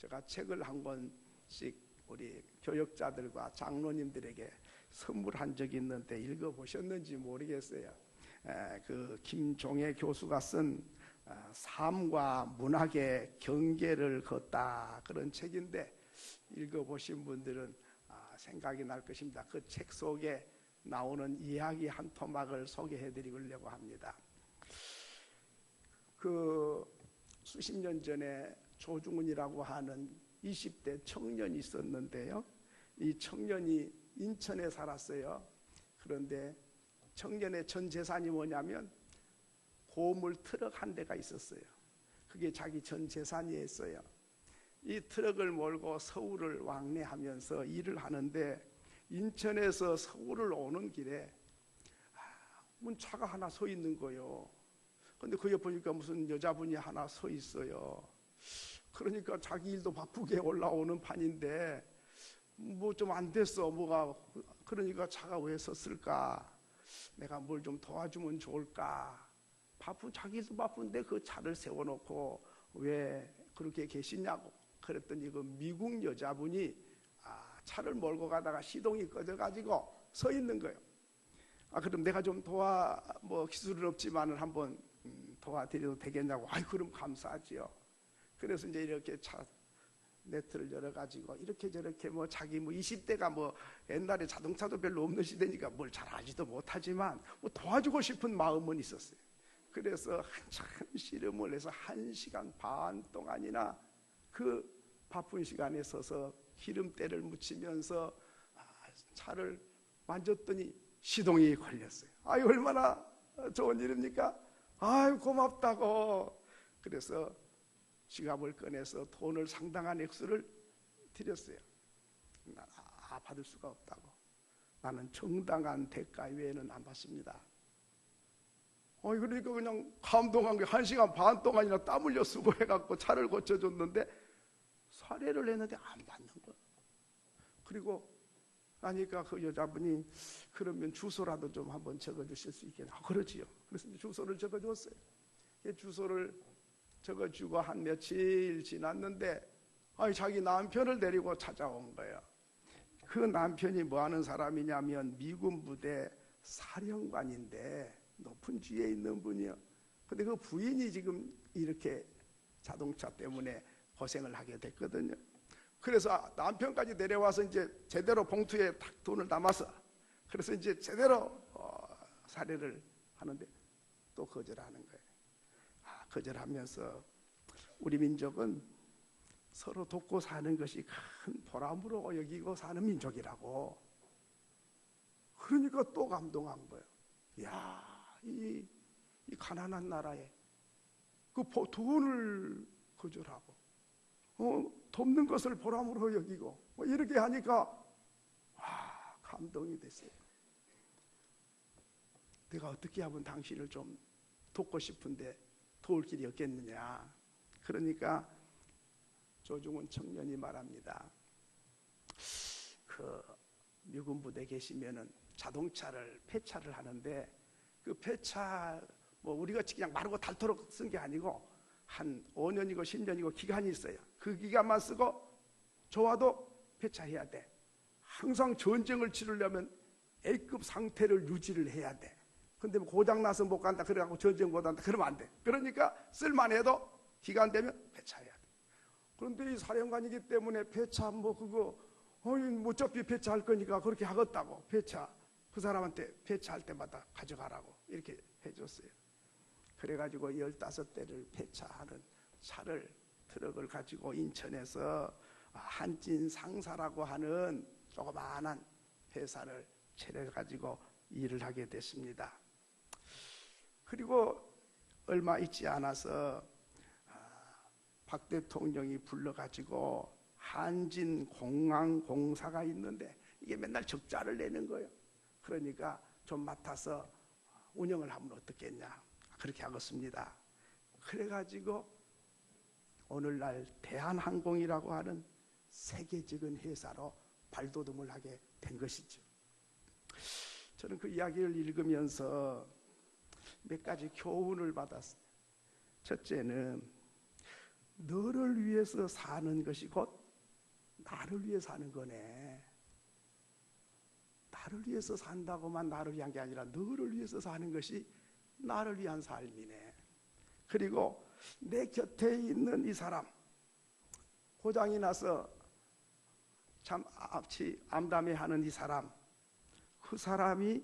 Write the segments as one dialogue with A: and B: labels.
A: 제가 책을 한 권씩 우리 교역자들과 장로님들에게 선물한 적이 있는데 읽어보셨는지 모르겠어요. 그 김종애 교수가 쓴 삶과 문학의 경계를 걷다, 그런 책인데 읽어보신 분들은 생각이 날 것입니다. 그 책 속에 나오는 이야기 한 토막을 소개해 드리려고 합니다. 그 수십 년 전에 조중훈이라고 하는 20대 청년이 있었는데요, 이 청년이 인천에 살았어요. 그런데 청년의 전 재산이 뭐냐면 고물 트럭 한 대가 있었어요. 그게 자기 전 재산이었어요. 이 트럭을 몰고 서울을 왕래하면서 일을 하는데 인천에서 서울을 오는 길에 차가 하나 서 있는 거예요. 근데 그 옆에 보니까 무슨 여자분이 하나 서 있어요. 그러니까 자기 일도 바쁘게 올라오는 판인데 뭐 좀 안 됐어, 뭐가. 그러니까 차가 왜 섰을까? 내가 뭘 좀 도와주면 좋을까? 자기 일도 바쁜데 그 차를 세워놓고 왜 그렇게 계시냐고. 그랬더니 그 미국 여자분이 차를 몰고 가다가 시동이 꺼져가지고 서 있는 거예요. 그럼 내가 좀 뭐 기술은 없지만은 한번 도와드려도 되겠냐고. 그럼 감사하지요. 그래서 이제 이렇게 차 네트를 열어가지고 이렇게 저렇게 자기 20대가 옛날에 자동차도 별로 없는 시대니까 뭘 잘 알지도 못하지만 도와주고 싶은 마음은 있었어요. 그래서 한참 씨름을 해서 1시간 반 동안이나 그 바쁜 시간에 서서 기름때를 묻히면서 차를 만졌더니 시동이 걸렸어요. 얼마나 좋은 일입니까? 고맙다고. 그래서 지갑을 꺼내서 돈을 상당한 액수를 드렸어요. 받을 수가 없다고. 나는 정당한 대가 외에는 안 받습니다. 그러니까 그냥 감동한 게 1시간 반 동안이나 땀 흘려 수고해갖고 차를 고쳐줬는데 살해를 했는데 안 받는 거야. 그리고 나니까 그 여자분이 그러면 주소라도 좀 한번 적어주실 수 있겠나? 그러지요. 그래서 주소를 적어줬어요. 주소를 적어주고 한 며칠 지났는데 자기 남편을 데리고 찾아온 거예요. 그 남편이 뭐 하는 사람이냐면 미군 부대 사령관인데 높은 지위에 있는 분이요. 근데 그 부인이 지금 이렇게 자동차 때문에 고생을 하게 됐거든요. 그래서 남편까지 내려와서 이제 제대로 봉투에 딱 돈을 담아서, 그래서 이제 제대로 살해를 하는데 또 거절하는 거예요. 거절하면서 우리 민족은 서로 돕고 사는 것이 큰 보람으로 여기고 사는 민족이라고. 그러니까 또 감동한 거예요. 이 가난한 나라에 그 돈을 거절하고 돕는 것을 보람으로 여기고 이렇게 하니까 감동이 됐어요. 내가 어떻게 하면 당신을 좀 돕고 싶은데 도울 길이 없겠느냐. 그러니까 조중훈 청년이 말합니다. 그 미군 부대 계시면은 자동차를 폐차를 하는데 그 폐차 우리가 그냥 마르고 닳도록 쓴 게 아니고 한 5년이고 10년이고 기간이 있어요. 그 기간만 쓰고 좋아도 폐차해야 돼. 항상 전쟁을 치르려면 A급 상태를 유지를 해야 돼. 근데 고장나서 못 간다 그래갖고 전쟁 못 한다 그러면 안 돼. 그러니까 쓸만해도 기간 되면 폐차해야 돼. 그런데 이 사령관이기 때문에 폐차 그거 어차피 폐차할 거니까 그렇게 하겠다고 그 사람한테 폐차할 때마다 가져가라고 이렇게 해줬어요. 그래가지고 15대를 폐차하는 트럭을 가지고 인천에서 한진상사라고 하는 조그마한 회사를 차려가지고 일을 하게 됐습니다. 그리고 얼마 있지 않아서 박 대통령이 불러가지고 한진공항공사가 있는데 이게 맨날 적자를 내는 거예요. 그러니까 좀 맡아서 운영을 하면 어떻겠냐, 그렇게 하겠습니다. 그래가지고 오늘날 대한항공이라고 하는 세계적인 회사로 발돋움을 하게 된 것이죠. 저는 그 이야기를 읽으면서 몇 가지 교훈을 받았어요. 첫째는 너를 위해서 사는 것이 곧 나를 위해 사는 거네. 나를 위해서 산다고만 나를 위한 게 아니라 너를 위해서 사는 것이 나를 위한 삶이네. 그리고 내 곁에 있는 이 사람, 고장이 나서 참 암담해하는 이 사람, 그 사람이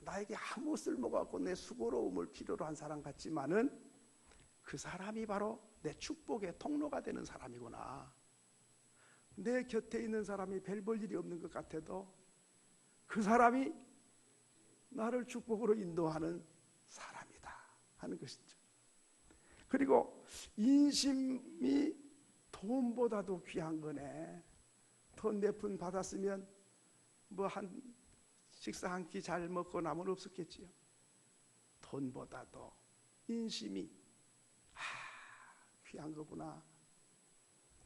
A: 나에게 아무 쓸모가 없고 내 수고로움을 필요로 한 사람 같지만은 그 사람이 바로 내 축복의 통로가 되는 사람이구나. 내 곁에 있는 사람이 별 볼 일이 없는 것 같아도 그 사람이 나를 축복으로 인도하는 사람이다 하는 것이죠. 그리고 인심이 돈보다도 귀한 거네. 돈 몇 푼 받았으면 뭐 한 식사 한 끼 잘 먹고 남은 없었겠지요. 돈보다도 인심이 귀한 거구나.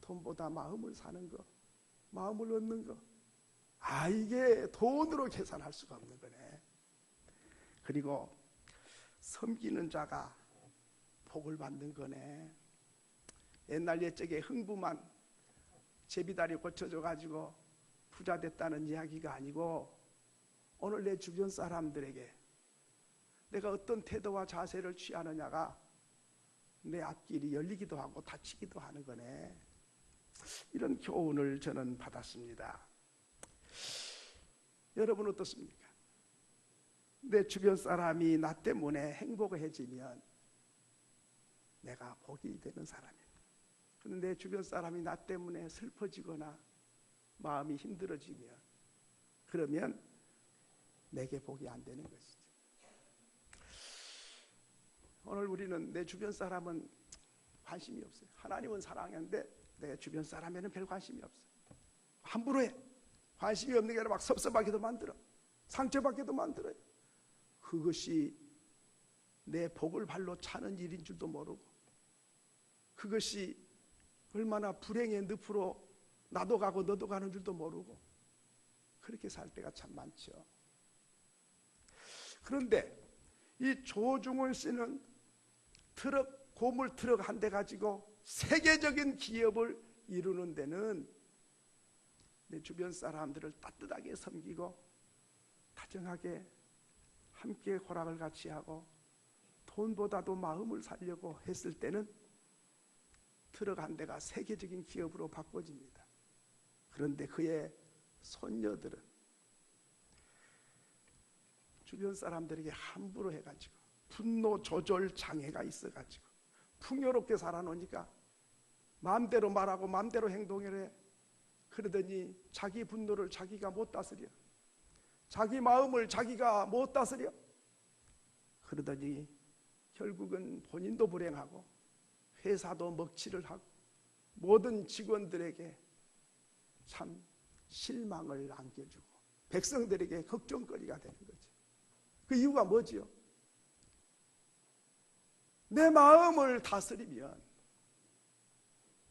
A: 돈보다 마음을 사는 거, 마음을 얻는 거, 이게 돈으로 계산할 수가 없는 거네. 그리고 섬기는 자가 복을 받는 거네. 옛날 옛적에 흥부만 제비다리 고쳐져 가지고 부자 됐다는 이야기가 아니고 오늘 내 주변 사람들에게 내가 어떤 태도와 자세를 취하느냐가 내 앞길이 열리기도 하고 닫히기도 하는 거네. 이런 교훈을 저는 받았습니다. 여러분 어떻습니까? 내 주변 사람이 나 때문에 행복해지면 내가 복이 되는 사람입니다. 그런데 내 주변 사람이 나 때문에 슬퍼지거나 마음이 힘들어지면 그러면 내게 복이 안 되는 것이죠. 오늘 우리는 내 주변 사람은 관심이 없어요. 하나님은 사랑하는데 내 주변 사람에는 별 관심이 없어요. 함부로 해. 관심이 없는 게 아니라 막 섭섭하게도 만들어. 상처받게도 만들어요. 그것이 내 복을 발로 차는 일인 줄도 모르고 그것이 얼마나 불행의 늪으로 나도 가고 너도 가는 줄도 모르고 그렇게 살 때가 참 많죠. 그런데 이 조중훈 씨는 고물 트럭 한 대 가지고 세계적인 기업을 이루는 데는 내 주변 사람들을 따뜻하게 섬기고 다정하게 함께 호락을 같이 하고 돈보다도 마음을 살려고 했을 때는 트럭 한 대가 세계적인 기업으로 바꿔집니다. 그런데 그의 손녀들은 주변 사람들에게 함부로 해가지고 분노 조절 장애가 있어가지고 풍요롭게 살아놓으니까 마음대로 말하고 마음대로 행동을 해. 그러더니 자기 분노를 자기가 못 다스려. 자기 마음을 자기가 못 다스려. 그러더니 결국은 본인도 불행하고 회사도 먹칠을 하고 모든 직원들에게 참 실망을 안겨주고 백성들에게 걱정거리가 되는 거죠. 그 이유가 뭐지요? 내 마음을 다스리면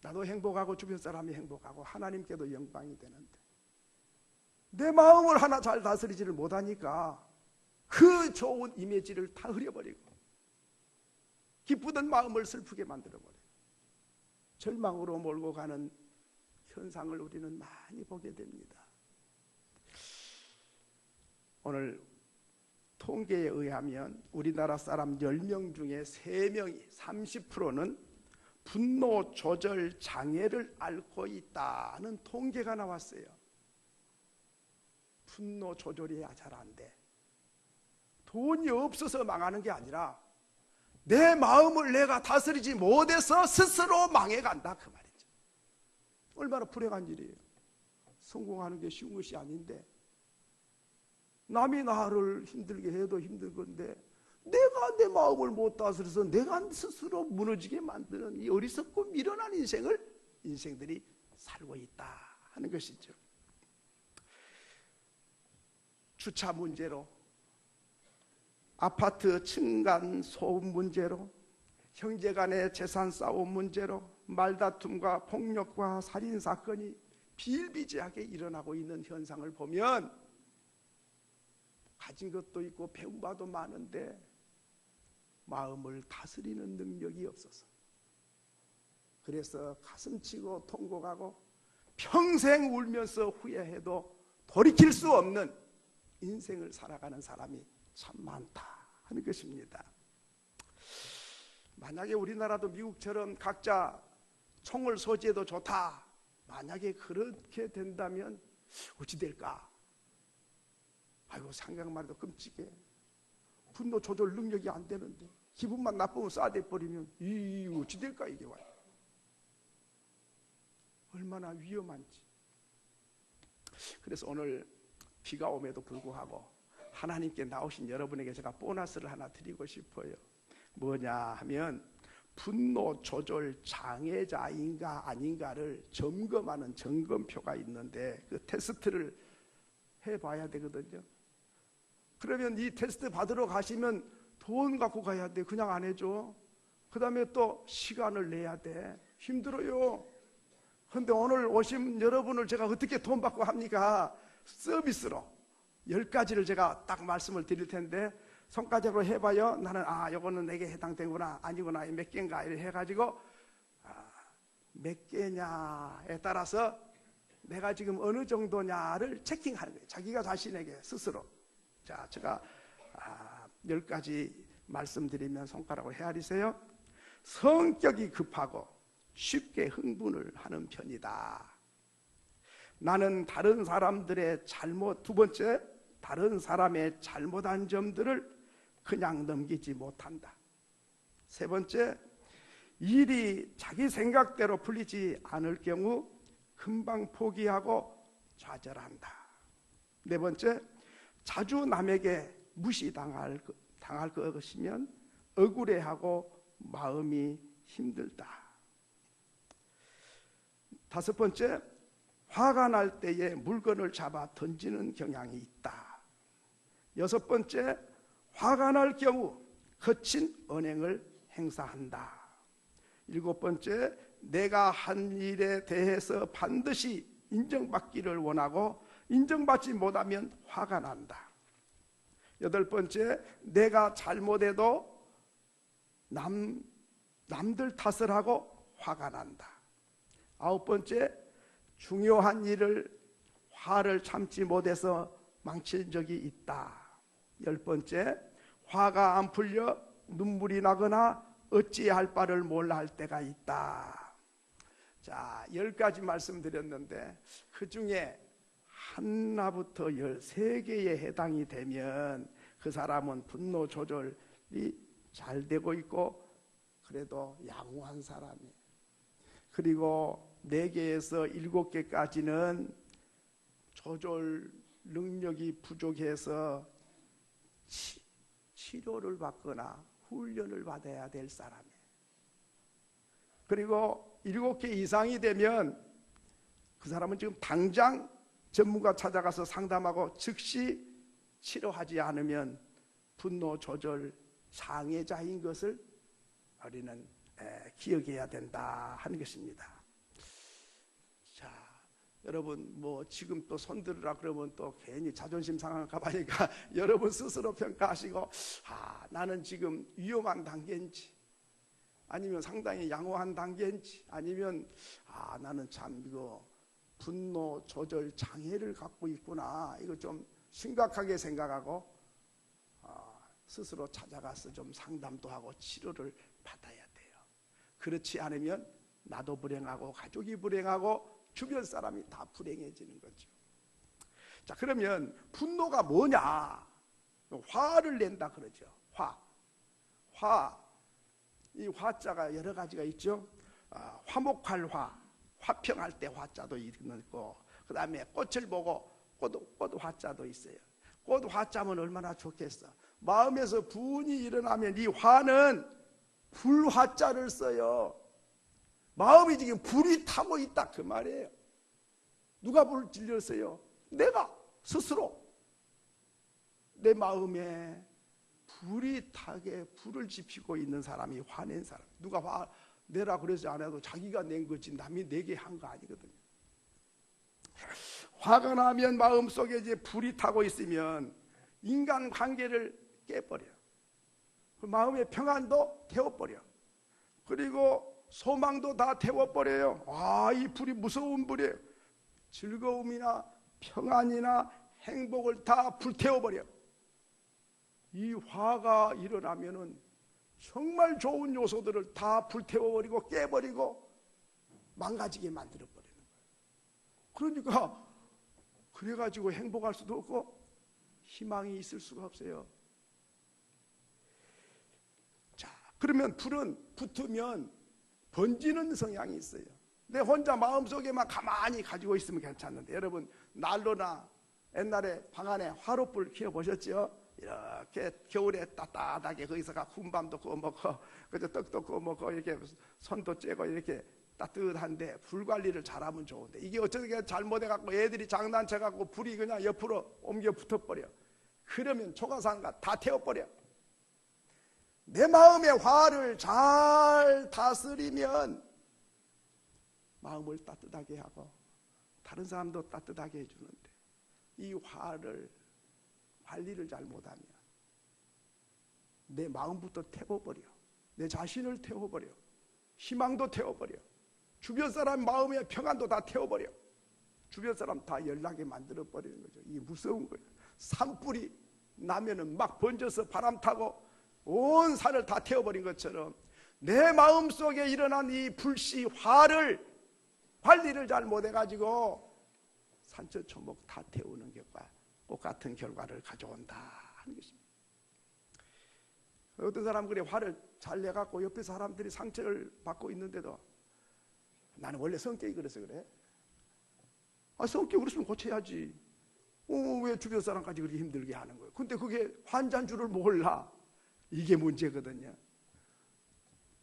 A: 나도 행복하고 주변 사람이 행복하고 하나님께도 영광이 되는데 내 마음을 하나 잘 다스리지를 못하니까 그 좋은 이미지를 다 흐려버리고 기쁘던 마음을 슬프게 만들어버려요. 절망으로 몰고 가는 현상을 우리는 많이 보게 됩니다. 오늘 통계에 의하면 우리나라 사람 10명 중에 3명이 30%는 분노 조절 장애를 앓고 있다는 통계가 나왔어요. 분노 조절이 잘 안 돼. 돈이 없어서 망하는 게 아니라 내 마음을 내가 다스리지 못해서 스스로 망해간다 그 말이죠. 얼마나 불행한 일이에요. 성공하는 게 쉬운 것이 아닌데 남이 나를 힘들게 해도 힘든 건데 내가 내 마음을 못 다스려서 내가 스스로 무너지게 만드는 이 어리석고 미련한 인생들이 살고 있다 하는 것이죠. 주차 문제로, 아파트 층간 소음 문제로, 형제간의 재산 싸움 문제로 말다툼과 폭력과 살인 사건이 비일비재하게 일어나고 있는 현상을 보면 가진 것도 있고 배운 바도 많은데 마음을 다스리는 능력이 없어서 그래서 가슴치고 통곡하고 평생 울면서 후회해도 돌이킬 수 없는 인생을 살아가는 사람이 참 많다 하는 것입니다. 만약에 우리나라도 미국처럼 각자 총을 소지해도 좋다, 만약에 그렇게 된다면 어찌 될까? 아이고, 생각만 해도 끔찍해. 분노 조절 능력이 안 되는데 기분만 나쁘면 쏴대 버리면 이 어찌 될까 이게 와요. 얼마나 위험한지. 그래서 오늘 비가 옴에도 불구하고 하나님께 나오신 여러분에게 제가 보너스를 하나 드리고 싶어요. 뭐냐 하면 분노 조절 장애자인가 아닌가를 점검하는 점검표가 있는데 그 테스트를 해봐야 되거든요. 그러면 이 테스트 받으러 가시면 돈 갖고 가야 돼. 그냥 안 해줘. 그 다음에 또 시간을 내야 돼. 힘들어요. 근데 오늘 오신 여러분을 제가 어떻게 돈 받고 합니까? 서비스로 10가지를 제가 딱 말씀을 드릴 텐데 손가락으로 해봐요. 나는 요거는 내게 해당되구나 아니구나 몇 개인가 이렇게 해가지고 몇 개냐에 따라서 내가 지금 어느 정도냐를 체킹하는 거예요. 자기가 자신에게 스스로. 자, 제가 10가지 말씀드리면 손가락으로 헤아리세요. 성격이 급하고 쉽게 흥분을 하는 편이다. 나는 다른 사람들의 두 번째, 다른 사람의 잘못한 점들을 그냥 넘기지 못한다. 세 번째, 일이 자기 생각대로 풀리지 않을 경우 금방 포기하고 좌절한다. 네 번째, 자주 남에게 무시당할 것이면 억울해하고 마음이 힘들다. 다섯 번째, 화가 날 때에 물건을 잡아 던지는 경향이 있다. 여섯 번째, 화가 날 경우 거친 언행을 행사한다. 일곱 번째, 내가 한 일에 대해서 반드시 인정받기를 원하고 인정받지 못하면 화가 난다. 여덟 번째, 내가 잘못해도 남들 탓을 하고 화가 난다. 아홉 번째, 중요한 일을 화를 참지 못해서 망친 적이 있다. 열 번째, 화가 안 풀려 눈물이 나거나 어찌할 바를 몰라 할 때가 있다. 자, 10가지 말씀드렸는데 그 중에 하나부터 13개에 해당이 되면 그 사람은 분노 조절이 잘 되고 있고 그래도 양호한 사람이에요. 그리고 4개에서 7개까지는 조절 능력이 부족해서 치료를 받거나 훈련을 받아야 될 사람이에요. 그리고 7개 이상이 되면 그 사람은 지금 당장 전문가 찾아가서 상담하고 즉시 치료하지 않으면 분노 조절 장애자인 것을 우리는 기억해야 된다 하는 것입니다. 자, 여러분 지금 또 손들으라 그러면 또 괜히 자존심 상할까 봐니까 여러분 스스로 평가하시고 나는 지금 위험한 단계인지 아니면 상당히 양호한 단계인지 아니면 나는 참 이거 분노 조절 장애를 갖고 있구나 이거 좀 심각하게 생각하고 스스로 찾아가서 좀 상담도 하고 치료를 받아야 돼요. 그렇지 않으면 나도 불행하고 가족이 불행하고 주변 사람이 다 불행해지는 거죠. 자, 그러면 분노가 뭐냐? 화를 낸다 그러죠. 이 화자가 여러 가지가 있죠. 화목할 화, 화평할 때 화자도 있고, 그 다음에 꽃을 보고 꽃 화자도 있어요. 꽃 화자면 얼마나 좋겠어. 마음에서 분이 일어나면 이 화는 불화자를 써요. 마음이 지금 불이 타고 있다 그 말이에요. 누가 불을 질렸어요? 내가 스스로 내 마음에 불이 타게 불을 지피고 있는 사람이 화낸 사람. 누가 화 내라 그러지 않아도 자기가 낸 거지 남이 내게 한 거 아니거든요. 화가 나면 마음속에 이제 불이 타고 있으면 인간관계를 깨버려. 그 마음의 평안도 태워버려. 그리고 소망도 다 태워버려요. 이 불이 무서운 불이에요. 즐거움이나 평안이나 행복을 다 불태워버려. 이 화가 일어나면은 정말 좋은 요소들을 다 불태워버리고 깨버리고 망가지게 만들어버리는 거예요. 그러니까 그래가지고 행복할 수도 없고 희망이 있을 수가 없어요. 자, 그러면 불은 붙으면 번지는 성향이 있어요. 내 혼자 마음속에만 가만히 가지고 있으면 괜찮은데, 여러분 난로나 옛날에 방 안에 화롯불 피워보셨죠? 이렇게 겨울에 따뜻하게 거기서가 군밤도 구워 먹고 그저 떡도 구워 먹고 이렇게 손도 쬐고 이렇게 따뜻한데, 불 관리를 잘하면 좋은데 이게 어쩌게 잘못해갖고 애들이 장난쳐갖고 불이 그냥 옆으로 옮겨 붙어버려. 그러면 초가상가 다 태워버려. 내 마음의 화를 잘 다스리면 마음을 따뜻하게 하고 다른 사람도 따뜻하게 해주는데, 이 화를 관리를 잘 못하면 내 마음부터 태워버려. 내 자신을 태워버려. 희망도 태워버려. 주변 사람 마음의 평안도 다 태워버려. 주변 사람 다 열나게 만들어버리는 거죠. 이게 무서운 거예요. 산불이 나면은 막 번져서 바람 타고 온 산을 다 태워버린 것처럼 내 마음속에 일어난 이 불씨 화를 관리를 잘 못해가지고 산천초목 다 태우는 것과 똑같은 결과를 가져온다 하는 것입니다. 어떤 사람은 그래, 화를 잘 내갖고 옆에 사람들이 상처를 받고 있는데도 나는 원래 성격이 그래서 그래. 성격이 그랬으면 고쳐야지. 왜 주변 사람까지 그렇게 힘들게 하는 거예요? 근데 그게 환자인 줄을 몰라. 이게 문제거든요.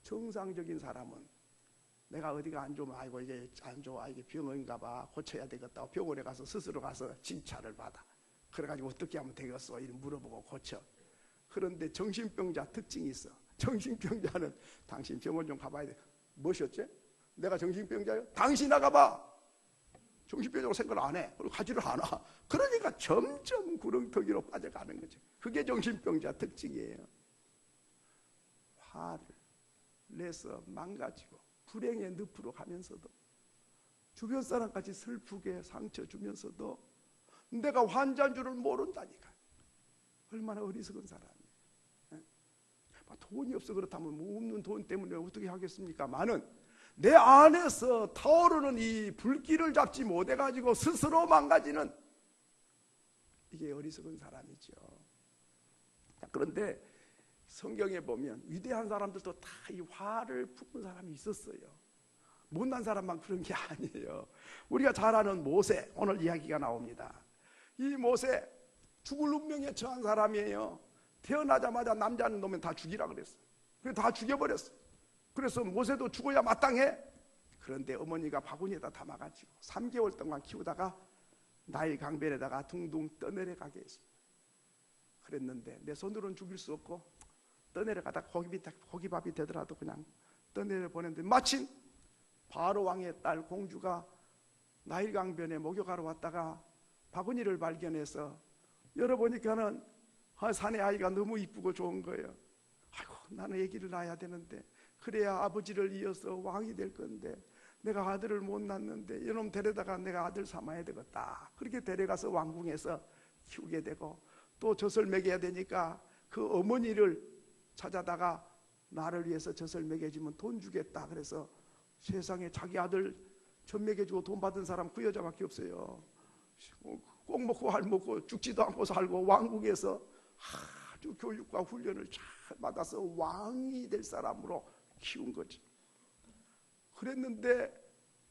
A: 정상적인 사람은 내가 어디가 안 좋으면 아이고 이게 안 좋아, 이게 병인가 봐, 고쳐야 되겠다. 병원에 가서 스스로 가서 진찰을 받아. 그래가지고 어떻게 하면 되겠어? 이렇게 물어보고 고쳐. 그런데 정신병자 특징이 있어. 정신병자는 당신 병원 좀 가봐야 돼. 뭐셨지? 내가 정신병자요? 당신 나가봐. 정신병자로 생각을 안 해. 그리고 가지를 않아. 그러니까 점점 구렁텅이로 빠져가는 거죠. 그게 정신병자 특징이에요. 화를 내서 망가지고 불행의 늪으로 가면서도 주변 사람까지 슬프게 상처 주면서도 내가 환자인 줄을 모른다니까. 얼마나 어리석은 사람이에요. 돈이 없어 그렇다면 뭐 없는 돈 때문에 어떻게 하겠습니까? 많은 내 안에서 타오르는 이 불길을 잡지 못해가지고 스스로 망가지는, 이게 어리석은 사람이죠. 그런데 성경에 보면 위대한 사람들도 다 이 화를 품은 사람이 있었어요. 못난 사람만 그런 게 아니에요. 우리가 잘 아는 모세, 오늘 이야기가 나옵니다. 이 모세 죽을 운명에 처한 사람이에요. 태어나자마자 남자는 놈은 다 죽이라 그랬어. 그래서 다 죽여버렸어. 그래서 모세도 죽어야 마땅해. 그런데 어머니가 바구니에다 담아가지고 3개월 동안 키우다가 나일 강변에다가 둥둥 떠내려가게 했습니다. 그랬는데 내 손으로는 죽일 수 없고 떠내려가다 고기밥이 되더라도 그냥 떠내려 보냈는데, 마침 바로 왕의 딸 공주가 나일 강변에 목욕하러 왔다가 바구니를 발견해서 열어보니까는 산의 아이가 너무 이쁘고 좋은 거예요. 아이고, 나는 아기를 낳아야 되는데, 그래야 아버지를 이어서 왕이 될 건데 내가 아들을 못 낳는데 이놈 데려다가 내가 아들 삼아야 되겠다. 그렇게 데려가서 왕궁에서 키우게 되고, 또 젖을 먹여야 되니까 그 어머니를 찾아다가 나를 위해서 젖을 먹여주면 돈 주겠다. 그래서 세상에 자기 아들 젖 먹여주고 돈 받은 사람 그 여자밖에 없어요. 꼭 먹고 할 먹고 죽지도 않고 살고 왕궁에서 아주 교육과 훈련을 잘 받아서 왕이 될 사람으로 키운 거지. 그랬는데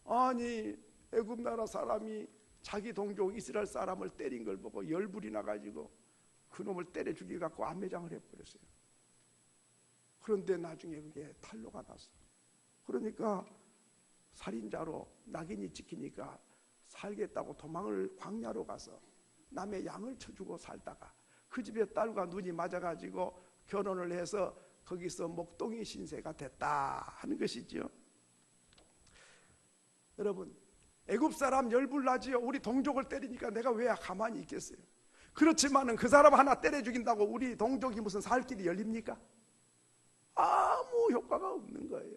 A: 아니 애굽 나라 사람이 자기 동족 이스라엘 사람을 때린 걸 보고 열불이 나가지고 그놈을 때려 죽여 갖고 암매장을 해버렸어요. 그런데 나중에 그게 탄로가 났어. 그러니까 살인자로 낙인이 찍히니까 살겠다고 도망을 광야로 가서 남의 양을 쳐주고 살다가 그 집의 딸과 눈이 맞아가지고 결혼을 해서 거기서 목동이 신세가 됐다 하는 것이죠. 여러분, 애굽 사람 열불나지요. 우리 동족을 때리니까 내가 왜 가만히 있겠어요? 그렇지만은 그 사람 하나 때려 죽인다고 우리 동족이 무슨 살 길이 열립니까? 아무 효과가 없는 거예요.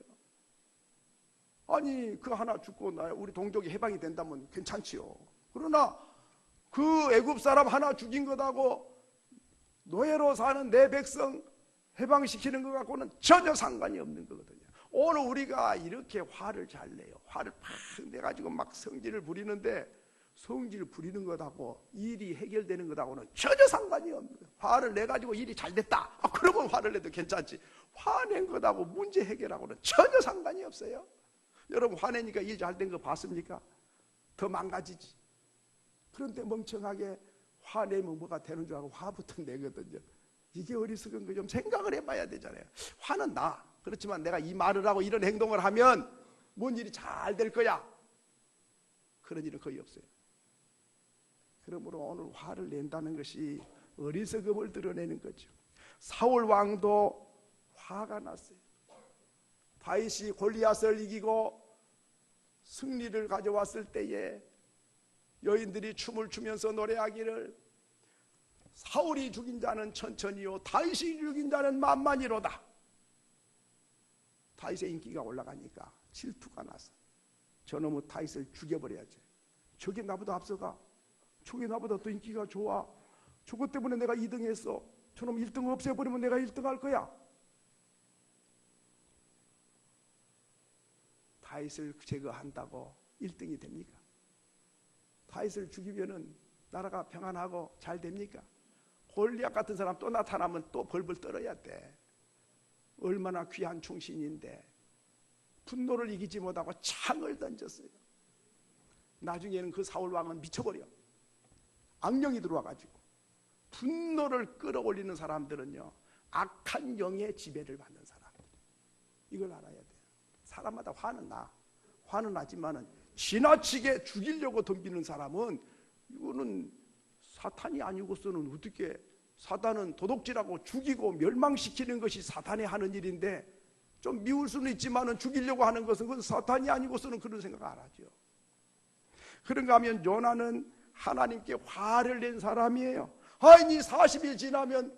A: 아니 그 하나 죽고 우리 동족이 해방이 된다면 괜찮지요. 그러나 그 애굽 사람 하나 죽인 것하고 노예로 사는 내 백성 해방시키는 것 갖고는 전혀 상관이 없는 거거든요. 오늘 우리가 이렇게 화를 잘 내요. 화를 팍 내가지고 막 성질을 부리는데 성질 부리는 것하고 일이 해결되는 것하고는 전혀 상관이 없는 거예요. 화를 내가지고 일이 잘 됐다. 그러면 화를 내도 괜찮지. 화낸 것하고 문제 해결하고는 전혀 상관이 없어요. 여러분 화내니까 일 잘 된 거 봤습니까? 더 망가지지. 그런데 멍청하게 화내면 뭐가 되는 줄 알고 화부터 내거든요. 이게 어리석은 거 좀 생각을 해봐야 되잖아요. 화는 나. 그렇지만 내가 이 말을 하고 이런 행동을 하면 뭔 일이 잘 될 거야. 그런 일은 거의 없어요. 그러므로 오늘 화를 낸다는 것이 어리석음을 드러내는 거죠. 사울 왕도 화가 났어요. 다윗이 골리앗을 이기고 승리를 가져왔을 때에 여인들이 춤을 추면서 노래하기를 사울이 죽인 자는 천천히요 다윗이 죽인 자는 만만히로다. 다윗의 인기가 올라가니까 질투가 나서 저놈의 다윗을 죽여버려야지. 저게 나보다 앞서가. 저게 나보다 더 인기가 좋아. 저것 때문에 내가 2등 했어. 저놈 1등 없애버리면 내가 1등 할 거야. 다윗을 제거한다고 1등이 됩니까? 다윗을 죽이면은 나라가 평안하고 잘 됩니까? 골리앗 같은 사람 또 나타나면 또 벌벌 떨어야 돼. 얼마나 귀한 충신인데 분노를 이기지 못하고 창을 던졌어요. 나중에는 그 사울 왕은 미쳐버려. 악령이 들어와가지고 분노를 끌어올리는 사람들은요 악한 영의 지배를 받는 사람들. 이걸 알아야 돼요. 사람마다 화는 나. 화는 나지만은 지나치게 죽이려고 덤비는 사람은 이거는 사탄이 아니고서는 어떻게, 사탄은 도둑질하고 죽이고 멸망시키는 것이 사탄이 하는 일인데 좀 미울 수는 있지만은 죽이려고 하는 것은 그건 사탄이 아니고서는 그런 생각 안 하죠. 그런가 하면 요나는 하나님께 화를 낸 사람이에요. 아니 40일 지나면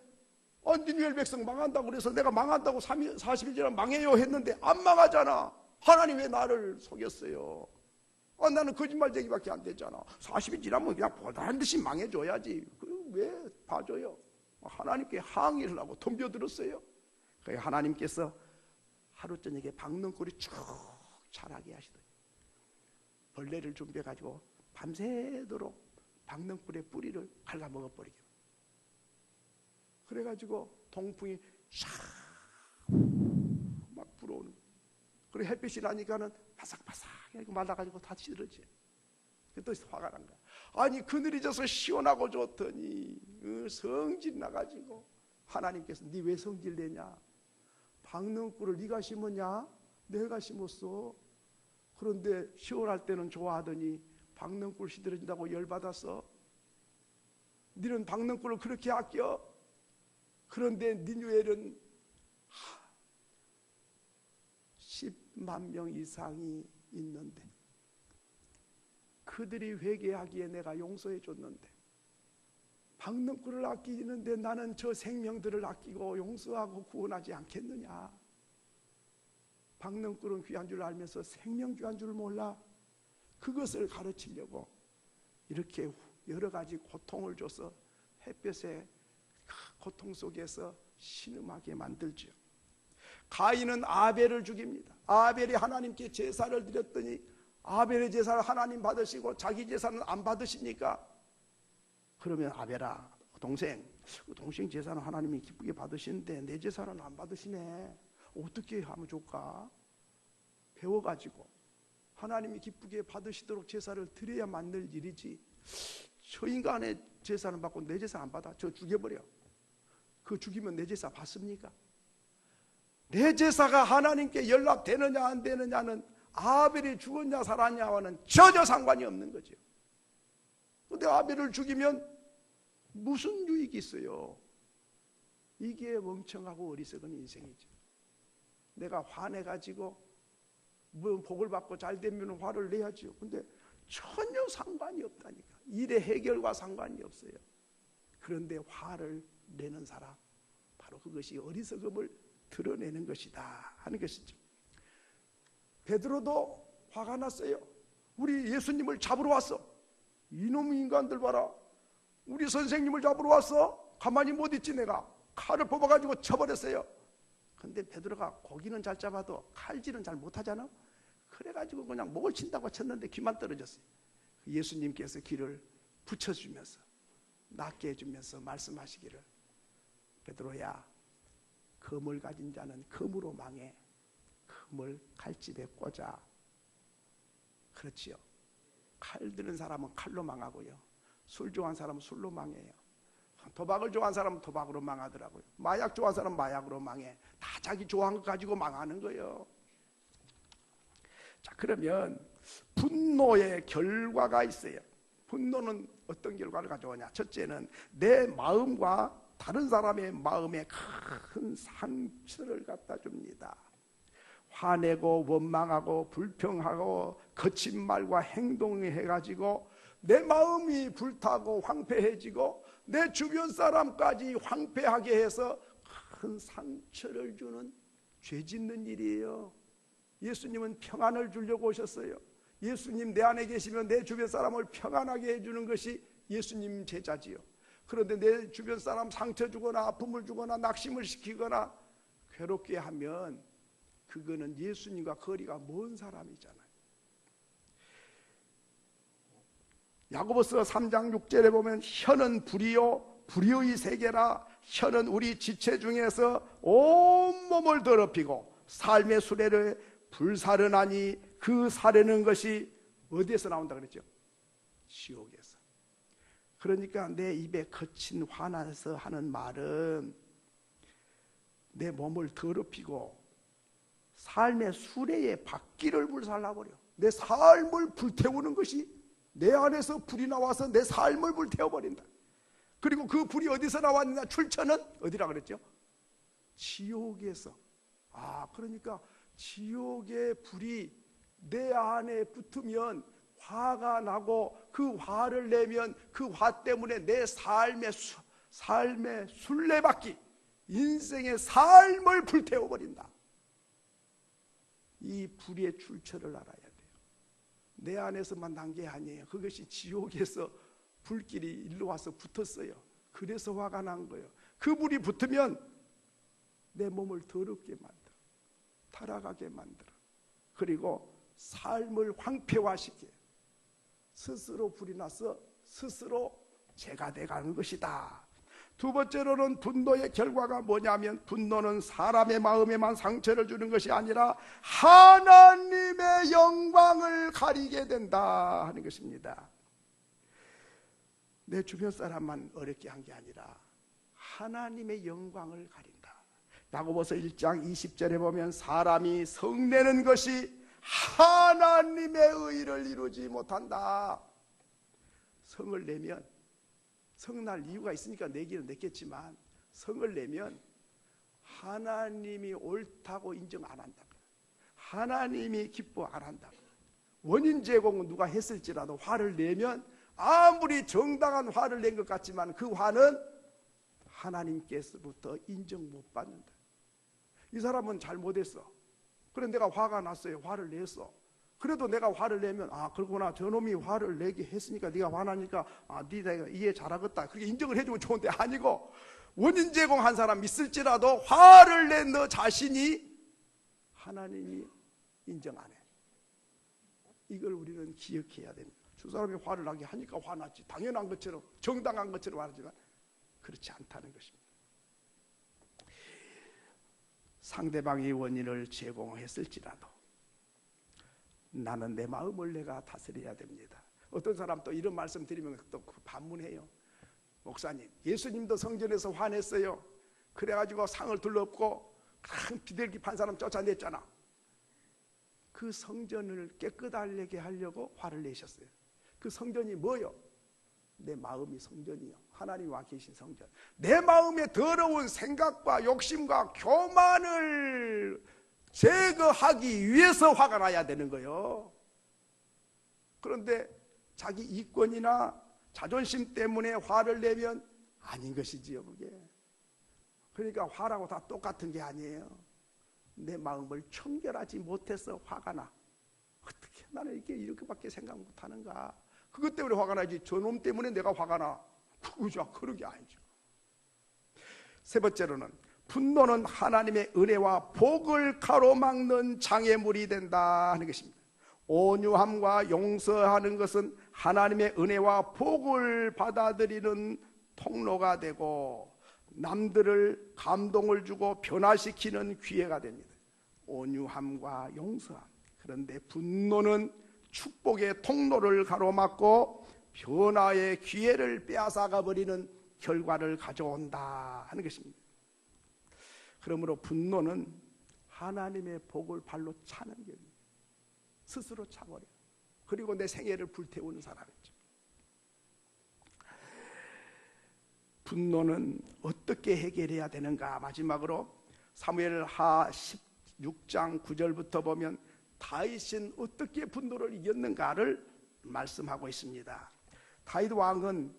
A: 니느웨 백성 망한다고 그래서 내가 망한다고 40일 지나면 망해요 했는데 안 망하잖아. 하나님 왜 나를 속였어요? 나는 거짓말쟁이밖에 안 되잖아. 40일 지나면 그냥 보다는 듯이 망해줘야지. 왜 봐줘요? 하나님께 항의를 하고 덤벼들었어요. 그래서 하나님께서 하루 저녁에 박능골이 쭉 자라게 하시더니 벌레를 준비해가지고 밤새도록 박능골의 뿌리를 갉아먹어버리게. 그래가지고 동풍이 샥 막 불어오는 거예요. 그리고 햇빛이 나니까는 바삭바삭하게 말라가지고 다 시들어져. 또 화가 난 거야. 아니 그늘이 져서 시원하고 좋더니 성질 나가지고 하나님께서 네 왜 성질 내냐? 박능꿀을 네가 심었냐? 내가 심었어. 그런데 시원할 때는 좋아하더니 박능꿀 시들어진다고 열받았어. 너는 박능꿀을 그렇게 아껴? 그런데 니느웨는 10만 명 이상이 있는데 그들이 회개하기에 내가 용서해 줬는데 박능꿀을 아끼는데 나는 저 생명들을 아끼고 용서하고 구원하지 않겠느냐? 박능꿀은 귀한 줄 알면서 생명 귀한 줄 몰라? 그것을 가르치려고 이렇게 여러 가지 고통을 줘서 햇볕에 고통 속에서 신음하게 만들죠. 가인은 아벨을 죽입니다. 아벨이 하나님께 제사를 드렸더니 아벨의 제사를 하나님 받으시고 자기 제사는 안 받으시니까, 그러면 아벨아 동생 제사는 하나님이 기쁘게 받으시는데 내 제사는 안 받으시네. 어떻게 하면 좋을까? 배워가지고 하나님이 기쁘게 받으시도록 제사를 드려야 만들 일이지, 저 인간의 제사는 받고 내 제사 안 받아? 저 죽여버려. 그 죽이면 내 제사 받습니까? 내 제사가 하나님께 연락되느냐 안 되느냐는 아벨이 죽었냐 살았냐와는 전혀 상관이 없는 거죠. 근데 아벨을 죽이면 무슨 유익이 있어요? 이게 멍청하고 어리석은 인생이죠. 내가 화내가지고 뭐 복을 받고 잘 되면 화를 내야죠. 근데 전혀 상관이 없다니까. 일의 해결과 상관이 없어요. 그런데 화를 내는 사람, 바로 그것이 어리석음을 드러내는 것이다 하는 것이죠. 베드로도 화가 났어요. 우리 예수님을 잡으러 왔어. 이놈 인간들 봐라. 우리 선생님을 잡으러 왔어. 가만히 못 있지. 내가 칼을 뽑아가지고 쳐버렸어요. 근데 베드로가 고기는 잘 잡아도 칼질은 잘 못하잖아. 그래가지고 그냥 목을 친다고 쳤는데 귀만 떨어졌어요. 예수님께서 귀를 붙여주면서 낫게 해주면서 말씀하시기를, 베드로야, 검을 가진 자는 검으로 망해. 검을 칼집에 꽂아. 그렇지요. 칼 드는 사람은 칼로 망하고요, 술 좋아하는 사람은 술로 망해요. 도박을 좋아하는 사람은 도박으로 망하더라고요. 마약 좋아하는 사람은 마약으로 망해. 다 자기 좋아하는 거 가지고 망하는 거예요. 자, 그러면 분노의 결과가 있어요. 분노는 어떤 결과를 가져오냐? 첫째는 내 마음과 다른 사람의 마음에 큰 상처를 갖다 줍니다. 화내고 원망하고 불평하고 거친 말과 행동을 해가지고 내 마음이 불타고 황폐해지고 내 주변 사람까지 황폐하게 해서 큰 상처를 주는 죄 짓는 일이에요. 예수님은 평안을 주려고 오셨어요. 예수님 내 안에 계시면 내 주변 사람을 평안하게 해주는 것이 예수님 제자지요. 그런데 내 주변 사람 상처 주거나 아픔을 주거나 낙심을 시키거나 괴롭게 하면 그거는 예수님과 거리가 먼 사람이잖아요. 야고보서 3장 6절에 보면 혀는 불이요 불의의 세계라. 혀는 우리 지체 중에서 온몸을 더럽히고 삶의 수레를 불사르나니 그 사르는 것이 어디에서 나온다 그랬죠? 지옥에서. 그러니까 내 입에 거친 화나서 하는 말은 내 몸을 더럽히고 삶의 수레에 바퀴를 불살라버려. 내 삶을 불태우는 것이, 내 안에서 불이 나와서 내 삶을 불태워버린다. 그리고 그 불이 어디서 나왔느냐? 출처는 어디라 그랬죠? 지옥에서. 그러니까 지옥의 불이 내 안에 붙으면 화가 나고 그 화를 내면 그 화 때문에 내 삶의 순례바퀴, 인생의 삶을 불태워버린다. 이 불의 출처를 알아야 돼요. 내 안에서만 난 게 아니에요. 그것이 지옥에서 불길이 일로 와서 붙었어요. 그래서 화가 난 거예요. 그 불이 붙으면 내 몸을 더럽게 만들어, 타락하게 만들어, 그리고 삶을 황폐화시켜요. 스스로 불이 나서 스스로 죄가 돼가는 것이다. 두 번째로는 분노의 결과가 뭐냐면, 분노는 사람의 마음에만 상처를 주는 것이 아니라 하나님의 영광을 가리게 된다 하는 것입니다. 내 주변 사람만 어렵게 한 게 아니라 하나님의 영광을 가린다. 야고보서 1장 20절에 보면 사람이 성내는 것이 하나님의 의를 이루지 못한다. 성을 내면, 성날 이유가 있으니까 내기는 냈겠지만, 성을 내면 하나님이 옳다고 인정 안 한다. 하나님이 기뻐 안 한다. 원인 제공은 누가 했을지라도 화를 내면 아무리 정당한 화를 낸 것 같지만 그 화는 하나님께서부터 인정 못 받는다. 이 사람은 잘못했어. 그래 내가 화가 났어요. 화를 냈어. 그래도 내가 화를 내면 그러구나, 저놈이 화를 내게 했으니까 네가 화나니까 네가 이해 잘하겠다, 그렇게 인정을 해주면 좋은데, 아니고 원인 제공한 사람 있을지라도 화를 낸 너 자신이 하나님이 인정 안 해. 이걸 우리는 기억해야 됩니다. 저 사람이 화를 나게 하니까 화났지, 당연한 것처럼 정당한 것처럼 하지만 그렇지 않다는 것입니다. 상대방이 원인을 제공했을지라도 나는 내 마음을 내가 다스려야 됩니다. 어떤 사람 또 이런 말씀 드리면 또 반문해요. 목사님, 예수님도 성전에서 화냈어요. 그래가지고 상을 둘러엎고 비둘기 판 사람 쫓아냈잖아. 그 성전을 깨끗하게 하려고 화를 내셨어요. 그 성전이 뭐요? 내 마음이 성전이요. 하나님이 와 계신 성전. 내 마음의 더러운 생각과 욕심과 교만을 제거하기 위해서 화가 나야 되는 거예요. 그런데 자기 이권이나 자존심 때문에 화를 내면 아닌 것이지요, 그게. 그러니까 화라고 다 똑같은 게 아니에요. 내 마음을 청결하지 못해서 화가 나. 어떻게 나는 이렇게밖에 생각 못하는가? 그것 때문에 화가 나지. 저놈 때문에 내가 화가 나. 그거죠. 그런 게 아니죠. 세 번째로는 분노는 하나님의 은혜와 복을 가로막는 장애물이 된다 하는 것입니다. 온유함과 용서하는 것은 하나님의 은혜와 복을 받아들이는 통로가 되고 남들을 감동을 주고 변화시키는 기회가 됩니다. 온유함과 용서함. 그런데 분노는 축복의 통로를 가로막고 변화의 기회를 빼앗아가 버리는 결과를 가져온다 하는 것입니다. 그러므로 분노는 하나님의 복을 발로 차는 겁니다. 스스로 차버려. 그리고 내 생애를 불태우는 사람이죠. 분노는 어떻게 해결해야 되는가? 마지막으로 사무엘하 16장 9절부터 보면 다윗은 어떻게 분노를 이겼는가를 말씀하고 있습니다. 다윗 왕은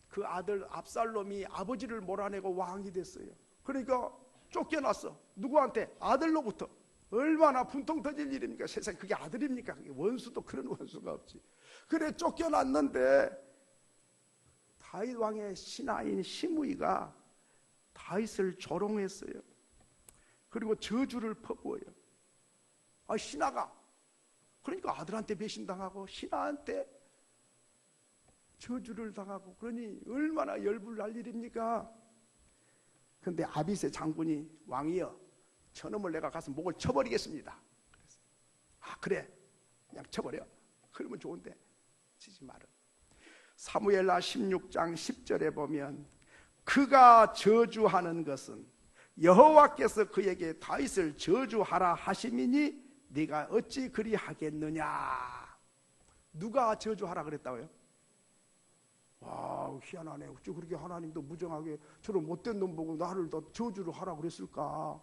A: 그 아들 압살롬이 아버지를 몰아내고 왕이 됐어요. 그러니까 쫓겨났어. 누구한테? 아들로부터. 얼마나 분통 터질 일입니까? 세상에 그게 아들입니까? 그게 원수도 그런 원수가 없지. 그래 쫓겨났는데 다윗 왕의 신하인 시므이가 다윗을 조롱했어요. 그리고 저주를 퍼부어요. 신하가 그러니까 아들한테 배신당하고 신하한테 저주를 당하고 그러니 얼마나 열불날 일입니까? 그런데 아비새 장군이 왕이여 저놈을 내가 가서 목을 쳐버리겠습니다. 그래 그냥 쳐버려. 그러면 좋은데 치지 마라. 사무엘하 16장 10절에 보면 그가 저주하는 것은 여호와께서 그에게 다윗을 저주하라 하심이니 네가 어찌 그리하겠느냐. 누가 저주하라 그랬다고요? 와 희한하네. 어찌 그렇게 하나님도 무정하게 저런 못된 놈 보고 나를 더 저주를 하라 그랬을까?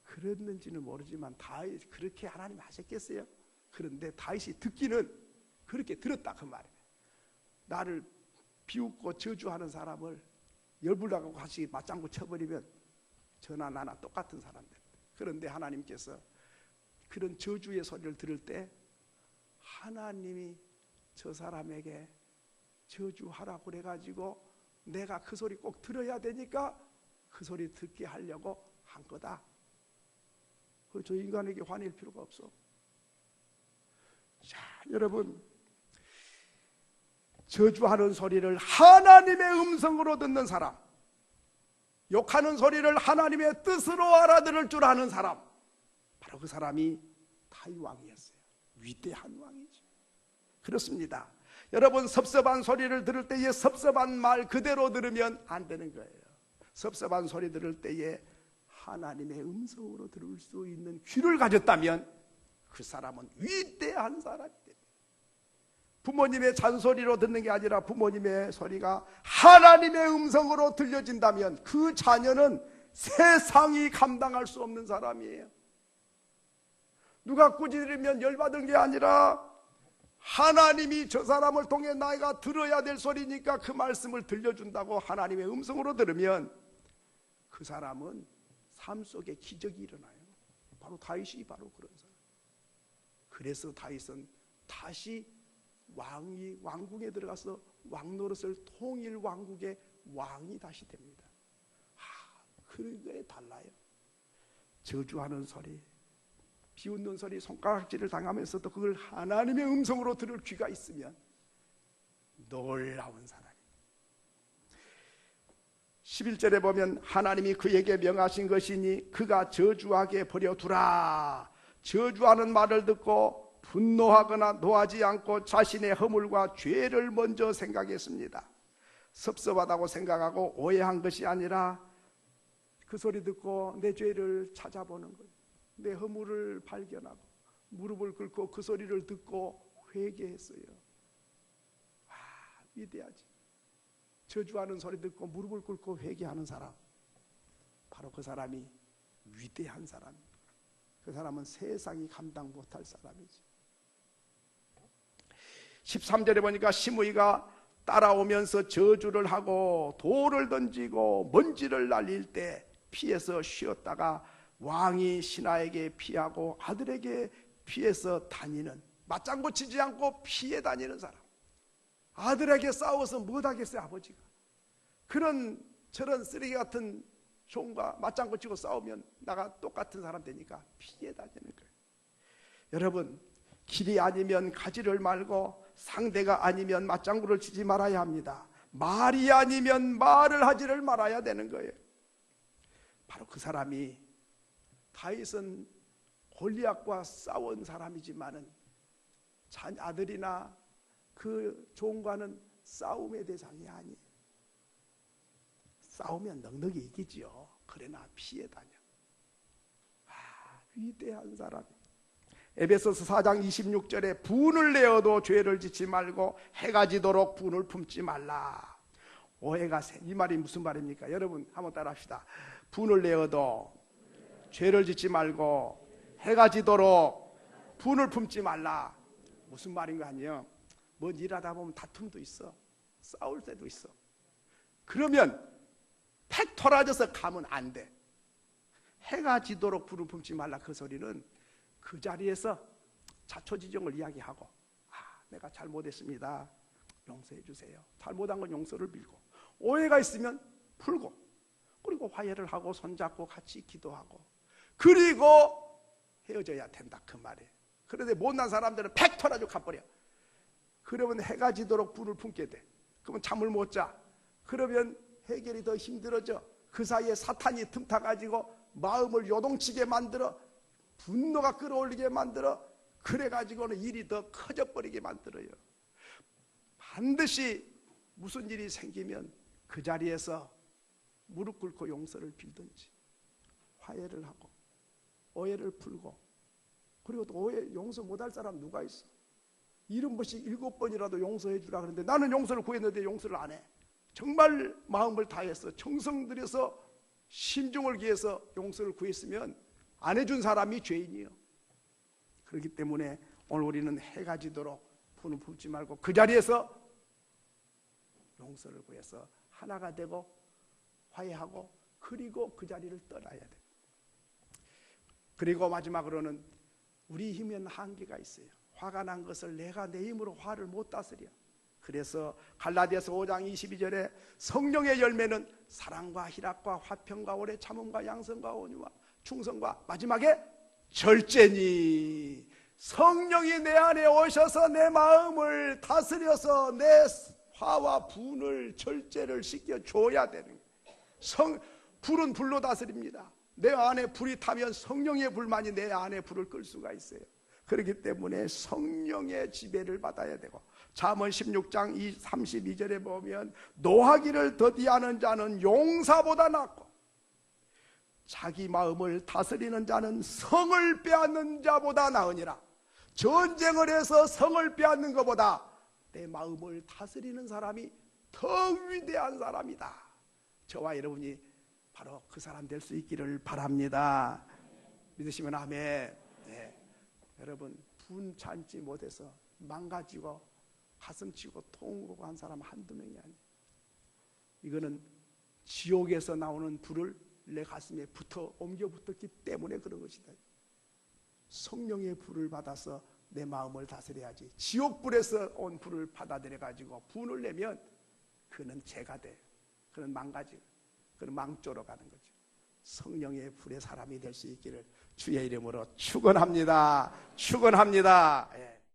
A: 그랬는지는 모르지만 다윗 그렇게 하나님 하셨겠어요? 그런데 다윗이 듣기는 그렇게 들었다 그 말이에요. 나를 비웃고 저주하는 사람을 열불나고 같이 맞장구 쳐버리면 저나 나나 똑같은 사람들. 그런데 하나님께서 그런 저주의 소리를 들을 때 하나님이 저 사람에게 저주하라고 그래가지고 내가 그 소리 꼭 들어야 되니까 그 소리 듣게 하려고 한 거다. 저 인간에게 화낼 필요가 없어. 자, 여러분 저주하는 소리를 하나님의 음성으로 듣는 사람, 욕하는 소리를 하나님의 뜻으로 알아들을 줄 아는 사람, 바로 그 사람이 다윗 왕이었어요. 위대한 왕이죠. 그렇습니다. 여러분 섭섭한 소리를 들을 때에 섭섭한 말 그대로 들으면 안 되는 거예요. 섭섭한 소리 들을 때에 하나님의 음성으로 들을 수 있는 귀를 가졌다면 그 사람은 위대한 사람이 됩니다. 부모님의 잔소리로 듣는 게 아니라 부모님의 소리가 하나님의 음성으로 들려진다면 그 자녀는 세상이 감당할 수 없는 사람이에요. 누가 꾸짖으면 열받은 게 아니라 하나님이 저 사람을 통해 나이가 들어야 될 소리니까 그 말씀을 들려준다고 하나님의 음성으로 들으면 그 사람은 삶 속에 기적이 일어나요. 바로 다윗이 바로 그런 사람. 그래서 다윗은 다시 왕궁에 들어가서 왕노릇을 통일 왕국의 왕이 다시 됩니다. 그게 달라요. 저주하는 소리, 비웃는 소리, 손가락질을 당하면서도 그걸 하나님의 음성으로 들을 귀가 있으면 놀라운 사람입니다. 11절에 보면 하나님이 그에게 명하신 것이니 그가 저주하게 버려두라. 저주하는 말을 듣고 분노하거나 노하지 않고 자신의 허물과 죄를 먼저 생각했습니다. 섭섭하다고 생각하고 오해한 것이 아니라 그 소리 듣고 내 죄를 찾아보는 거예요. 내 허물을 발견하고 무릎을 꿇고 그 소리를 듣고 회개했어요. 위대하지. 저주하는 소리 듣고 무릎을 꿇고 회개하는 사람, 바로 그 사람이 위대한 사람입니다. 그 사람은 세상이 감당 못할 사람이지. 13절에 보니까 시므이가 따라오면서 저주를 하고 돌을 던지고 먼지를 날릴 때 피해서 쉬었다가 왕이 신하에게 피하고 아들에게 피해서 다니는, 맞장구 치지 않고 피해 다니는 사람. 아들에게 싸워서 못하겠어요, 아버지가. 저런 쓰레기 같은 종과 맞장구 치고 싸우면 나가 똑같은 사람 되니까 피해 다니는 거예요. 여러분, 길이 아니면 가지를 말고 상대가 아니면 맞장구를 치지 말아야 합니다. 말이 아니면 말을 하지를 말아야 되는 거예요. 바로 그 사람이 다윗은 골리앗과 싸운 사람이지만은 아들이나 그 종과는 싸움의 대상이 아니에요. 싸우면 넉넉히 이기지요. 그러나 피해 다녀. 위대한 사람. 에베소서 4장 26절에 분을 내어도 죄를 짓지 말고 해가 지도록 분을 품지 말라. 오해가 이 말이 무슨 말입니까? 여러분 한번 따라합시다. 분을 내어도 죄를 짓지 말고 해가 지도록 분을 품지 말라. 무슨 말인 거 아니에요? 뭔 일하다 보면 다툼도 있어. 싸울 때도 있어. 그러면 팩 토라져서 가면 안 돼. 해가 지도록 분을 품지 말라. 그 소리는 그 자리에서 자초지종을 이야기하고, 내가 잘못했습니다, 용서해 주세요. 잘못한 건 용서를 빌고, 오해가 있으면 풀고, 그리고 화해를 하고 손잡고 같이 기도하고, 그리고 헤어져야 된다, 그 말이에요. 그런데 못난 사람들은 팩 털어주고 가버려. 그러면 해가 지도록 불을 품게 돼. 그러면 잠을 못 자. 그러면 해결이 더 힘들어져. 그 사이에 사탄이 틈타가지고 마음을 요동치게 만들어, 분노가 끌어올리게 만들어, 그래가지고는 일이 더 커져버리게 만들어요. 반드시 무슨 일이 생기면 그 자리에서 무릎 꿇고 용서를 빌든지 화해를 하고 오해를 풀고, 그리고 또 오해 용서 못할 사람 누가 있어? 이름 없이 7번이라도 용서해 주라 그러는데 나는 용서를 구했는데 용서를 안 해. 정말 마음을 다해서 정성 들여서 심중을 기해서 용서를 구했으면 안 해준 사람이 죄인이에요. 그렇기 때문에 오늘 우리는 해가 지도록 분을 품지 말고 그 자리에서 용서를 구해서 하나가 되고 화해하고, 그리고 그 자리를 떠나야 돼. 그리고 마지막으로는 우리 힘에는 한계가 있어요. 화가 난 것을 내가 내 힘으로 화를 못 다스려. 그래서 갈라디아서 5장 22절에 성령의 열매는 사랑과 희락과 화평과 오래 참음과 양선과 온유와 충성과 마지막에 절제니, 성령이 내 안에 오셔서 내 마음을 다스려서 내 화와 분을 절제를 시켜줘야 되는 거예요. 불은 불로 다스립니다. 내 안에 불이 타면 성령의 불만이 내 안에 불을 끌 수가 있어요. 그렇기 때문에 성령의 지배를 받아야 되고, 잠언 16장 32절에 보면 노하기를 더디하는 자는 용사보다 낫고 자기 마음을 다스리는 자는 성을 빼앗는 자보다 나으니라. 전쟁을 해서 성을 빼앗는 것보다 내 마음을 다스리는 사람이 더 위대한 사람이다. 저와 여러분이 바로 그 사람 될 수 있기를 바랍니다. 믿으시면 아멘. 네. 여러분, 분 참지 못해서 망가지고 가슴치고 통으로 한 사람 한두 명이 아니에요. 이거는 지옥에서 나오는 불을 내 가슴에 옮겨 붙었기 때문에 그런 것이다. 성령의 불을 받아서 내 마음을 다스려야지. 지옥불에서 온 불을 받아들여가지고 분을 내면 그는 죄가 돼. 그는 망가지고, 그는 망조로 가는 거죠. 성령의 불의 사람이 될 수 있기를 주의 이름으로 축원합니다. 축원합니다. 예.